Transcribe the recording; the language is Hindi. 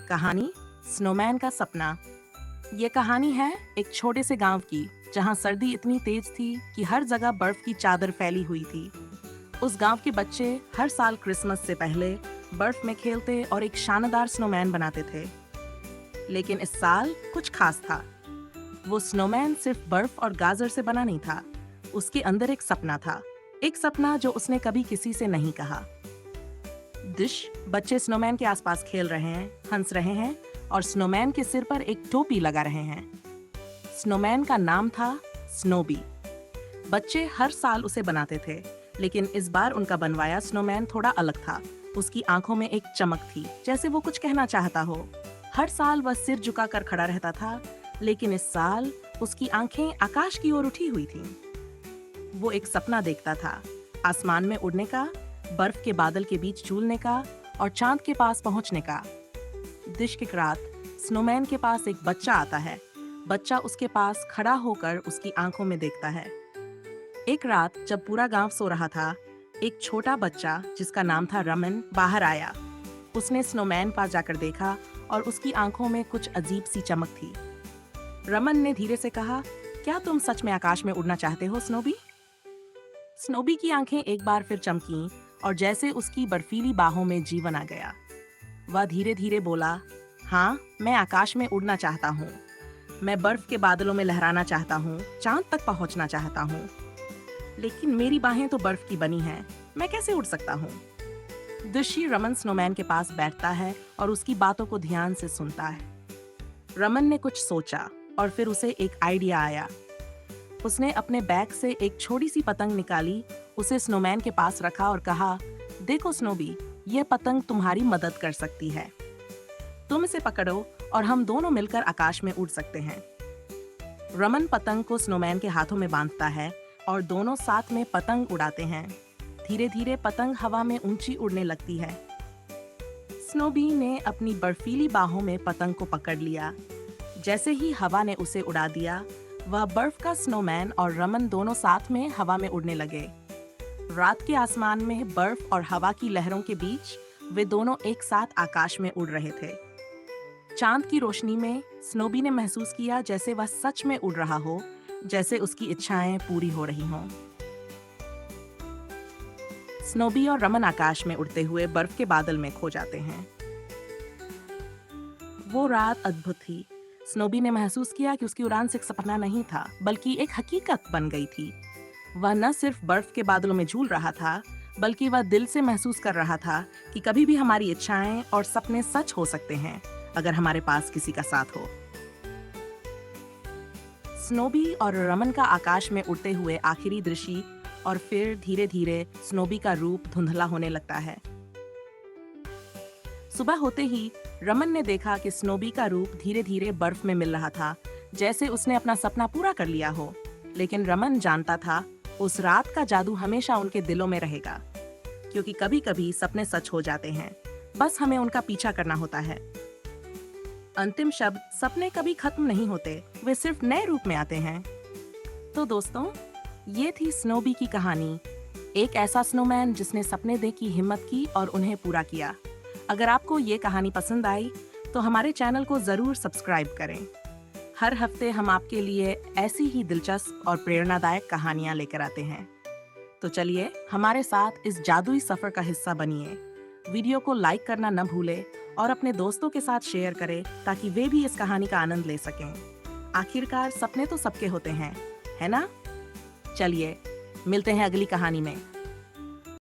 कहानी स्नोमैन का सपना। ये कहानी है एक छोटे से गांव की, जहां सर्दी इतनी तेज थी कि हर जगह बर्फ की चादर फैली हुई थी। उस गांव के बच्चे हर साल क्रिसमस से पहले बर्फ में खेलते और एक शानदार स्नोमैन बनाते थे। लेकिन इस साल कुछ खास था। वो स्नोमैन सिर्फ बर्फ और गाजर से बना नहीं था, उसके अंदर एक सपना था। एक सपना जो उसने कभी किसी से नहीं कहा। बच्चे स्नोमैन के आसपास खेल रहे हैं, हंस रहे हैं और स्नोमैन के सिर पर एक टोपी लगा रहे हैं। स्नोमैन का नाम था स्नोबी। बच्चे हर साल उसे बनाते थे, लेकिन इस बार उनका बनवाया स्नोमैन थोड़ा अलग था। उसकी आंखों में एक चमक थी, जैसे वो कुछ कहना चाहता हो। हर साल वह सिर झुकाकर खड़ा रहता था, लेकिन इस साल उसकी आंखें आकाश की ओर उठी हुई थीं। वो एक सपना देखता था, आसमान में उड़ने का, बर्फ के बादल के बीच झूलने का और चांद के पास पहुंचने का। की रात स्नोमैन के पास एक बच्चा आता है। बच्चा उसके पास खड़ा होकर उसकी आंखों में देखता है। एक रात जब पूरा गांव सो रहा था, एक छोटा बच्चा जिसका नाम था रमन बाहर आया। उसने स्नोमैन पास जाकर देखा और उसकी आंखों में कुछ अजीब सी चमक थी। रमन ने धीरे से कहा, क्या तुम सच में आकाश में उड़ना चाहते हो स्नोबी? स्नोबी की आंखें एक बार फिर चमकीं और जैसे उसकी बर्फीली बाहों में जीवन आ गया। वह धीरे धीरे बोला, हाँ, मैं आकाश में उड़ना चाहता हूँ। मैं बर्फ के बादलों में लहराना चाहता हूँ, चांद तक पहुँचना चाहता हूँ। लेकिन मेरी बाहें तो बर्फ की बनी हैं, मैं कैसे उड़ सकता हूँ? रमन स्नोमैन के पास बैठता है और उसकी बातों को ध्यान से सुनता है। रमन ने कुछ सोचा और फिर उसे एक आइडिया आया। उसने अपने बैग से एक छोटी सी पतंग निकाली, उसे स्नोमैन के पास रखा और कहा, देखो स्नोबी, यह पतंग तुम्हारी मदद कर सकती है। तुम इसे पकड़ो और हम दोनों मिलकर आकाश में उड़ सकते हैं। रमन पतंग को स्नोमैन के हाथों में बांधता है और दोनों साथ में पतंग उड़ाते हैं। धीरे धीरे पतंग हवा में ऊंची उड़ने लगती है। स्नोबी ने अपनी बर्फीली बाहों में पतंग को पकड़ लिया। जैसे ही हवा ने उसे उड़ा दिया, वह बर्फ का स्नोमैन और रमन दोनों साथ में हवा में उड़ने लगे। रात के आसमान में बर्फ और हवा की लहरों के बीच वे दोनों एक साथ आकाश में उड़ रहे थे। चांद की रोशनी में स्नोबी ने महसूस किया जैसे वह सच में उड़ रहा हो, जैसे उसकी इच्छाएं पूरी हो रही हों। स्नोबी और रमन आकाश में उड़ते हुए बर्फ के बादल में खो जाते हैं। वो रात अद्भुत थी। स्नोबी ने महसूस किया कि उसकी उड़ान सिर्फ सपना नहीं था, बल्कि एक हकीकत बन गई थी। वह न सिर्फ बर्फ के बादलों में झूल रहा था, बल्कि वह दिल से महसूस कर रहा था कि कभी भी हमारी इच्छाएं और सपने सच हो सकते हैं, अगर हमारे पास किसी का साथ हो। स्नोबी और रमन का आकाश में उड़ते हुए आखिरी दृश्य, और फिर धीरे धीरे स्नोबी का रूप धुंधला होने लगता है। सुबह होते ही रमन ने देखा कि स्नोबी का रूप धीरे धीरे बर्फ में मिल रहा था, जैसे उसने अपना सपना पूरा कर लिया हो। लेकिन रमन जानता था, उस रात का जादू हमेशा उनके दिलों में रहेगा, क्योंकि कभी कभी सपने सच हो जाते हैं, बस हमें उनका पीछा करना होता है। अंतिम शब्द, सपने कभी खत्म नहीं होते, वे सिर्फ नए रूप में आते हैं। तो दोस्तों, ये थी स्नोबी की कहानी। एक ऐसा स्नोमैन जिसने सपने देखने की हिम्मत की और उन्हें पूरा किया। अगर आपको ये कहानी पसंद आई तो हमारे चैनल को जरूर सब्सक्राइब करें। हर हफ्ते हम आपके लिए ऐसी ही दिलचस्प और प्रेरणादायक कहानियां लेकर आते हैं। तो चलिए हमारे साथ इस जादुई सफर का हिस्सा बनिए। वीडियो को लाइक करना न भूलें और अपने दोस्तों के साथ शेयर करें, ताकि वे भी इस कहानी का आनंद ले सकें। आखिरकार सपने तो सबके होते हैं, है ना? चलिए मिलते हैं अगली कहानी में।